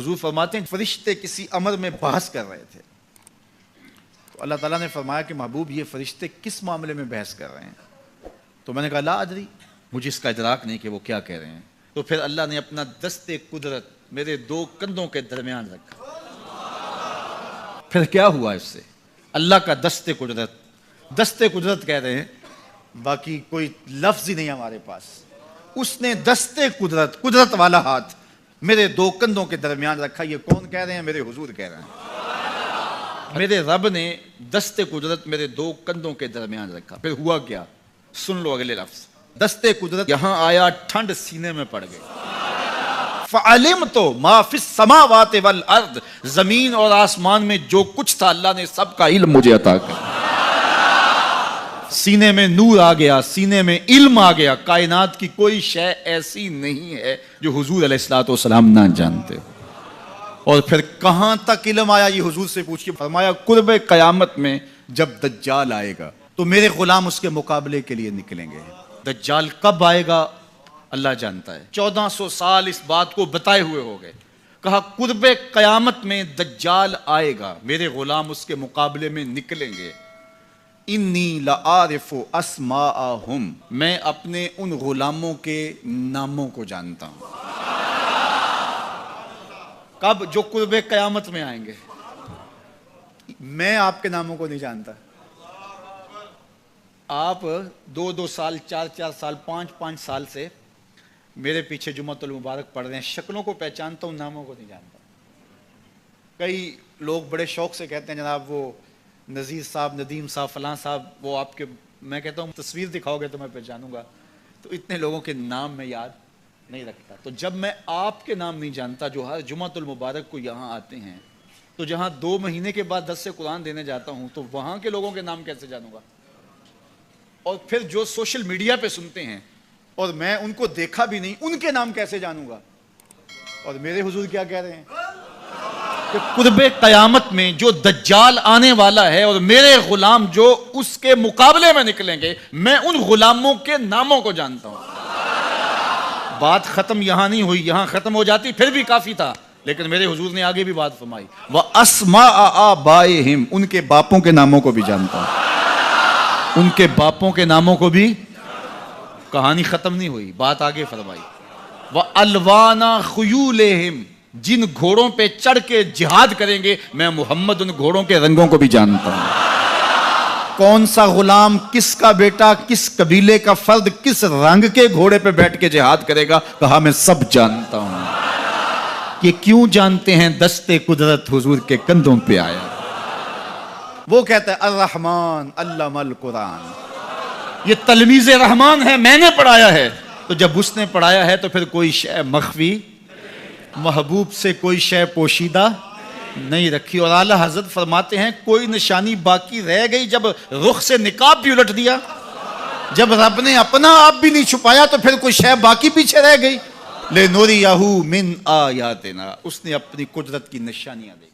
हुजूर फरमाते हैं फरिश्ते किसी अमर में बहस कर रहे थे, तो अल्लाह ताला ने फरमाया कि महबूब ये फरिश्ते किस मामले में बहस कर रहे हैं? तो मैंने कहा ला अदरी, मुझे इसका इदराक नहीं कि वो क्या कह रहे हैं। तो फिर अल्लाह ने अपना दस्ते कुदरत मेरे दो कंधों के दरमियान रखा। फिर क्या हुआ इससे? अल्लाह का दस्ते कुदरत कह रहे हैं, बाकी कोई लफ्ज ही नहीं हमारे पास। उसने दस्ते कुदरत वाला हाथ मेरे दो कंधों के दरमियान रखा। ये कौन कह रहे हैं? मेरे हुजूर कह रहे हैं। मेरे रब ने दस्ते कुदरत मेरे दो कंधों के दरमियान रखा। फिर हुआ क्या? सुन लो अगले लफ्ज। दस्ते कुदरत यहां आया, ठंड सीने में पड़ गई। फ़अलिम तो माफिस समावात वल अर्द, जमीन और आसमान में जो कुछ था अल्लाह ने सबका इल्म मुझे अता कर। सीने में नूर आ गया, सीने में इल्म आ गया। कायनात की कोई शय ऐसी नहीं है जो हुजूर अलैहिस्सलातु वस्सलाम ना जानते हो। और फिर कहां तक इल्म आया ये हुजूर से पूछ के फरमाया कुर्ब क़यामत में जब दज्जाल आएगा तो मेरे गुलाम उसके मुकाबले के लिए निकलेंगे। दज्जाल कब आएगा अल्लाह जानता है। 1400 साल इस बात को बताए हुए हो गए। कहा कुर्ब क़यामत में दज्जाल आएगा, मेरे गुलाम उसके मुकाबले में निकलेंगे। इन्नी लआरिफु अस्माअहुम, मैं अपने उन गुलामों के नामों को जानता हूं। कब? जो कुर्ब क़यामत में आएंगे। मैं आपके नामों को नहीं जानता। आप 2-2 साल, 4-4 साल, 5-5 साल से मेरे पीछे जुम्मतुल मुबारक पढ़ रहे हैं। शक्लों को पहचानता हूं, नामों को नहीं जानता। कई लोग बड़े शौक से कहते हैं जनाब वो नज़ीर साहब, नदीम साहब, फलां साहब, वो आपके, मैं कहता हूँ तस्वीर दिखाओगे तो मैं पहचानूंगा। तो इतने लोगों के नाम मैं याद नहीं रखता। तो जब मैं आपके नाम नहीं जानता जो हर जुम्मतुल मुबारक को यहाँ आते हैं, तो जहाँ 2 महीने के बाद 10 से कुरान देने जाता हूँ, तो वहाँ के लोगों के नाम कैसे जानूंगा? और फिर जो सोशल मीडिया पे सुनते हैं और मैं उनको देखा भी नहीं, उनके नाम कैसे जानूंगा? और मेरे हुजूर क्या कह रहे हैं कि कुर्ब क़यामत में जो दज्जाल आने वाला है और मेरे गुलाम जो उसके मुकाबले में निकलेंगे, मैं उन गुलामों के नामों को जानता हूं। बात खत्म यहां नहीं हुई, यहां खत्म हो जाती फिर भी काफी था, लेकिन मेरे हुजूर ने आगे भी बात फरमाई। व अस्मा आबाइहिम, उनके बापों के नामों को भी जानता हूं। उनके बापों के नामों को भी। कहानी खत्म नहीं हुई, बात आगे फरमाई। व अलवाना खुयूलेहिम, जिन घोड़ों पे चढ़ के जिहाद करेंगे, मैं मोहम्मद उन घोड़ों के रंगों को भी जानता हूं। कौन सा गुलाम, किसका बेटा, किस कबीले का फर्द किस रंग के घोड़े पे बैठ के जिहाद करेगा, कहा मैं सब जानता हूं। ये क्यों जानते हैं? दस्ते कुदरत हुजूर के कंधों पे आया। वो कहता है अर्रहमान अल्लमल कुरान, ये तलमीज़े रहमान है, मैंने पढ़ाया है। तो जब उसने पढ़ाया है तो फिर कोई शय मख्फी, महबूब से कोई शय पोशीदा नहीं रखी। और आला हजरत फरमाते हैं कोई निशानी बाकी रह गई जब रुख से निकाब भी उलट दिया, जब रब ने अपना आप भी नहीं छुपाया तो फिर कोई शय बाकी पीछे रह गई। ले नूरियहू मिन आयातिना, उसने अपनी कुदरत की निशानियां दी।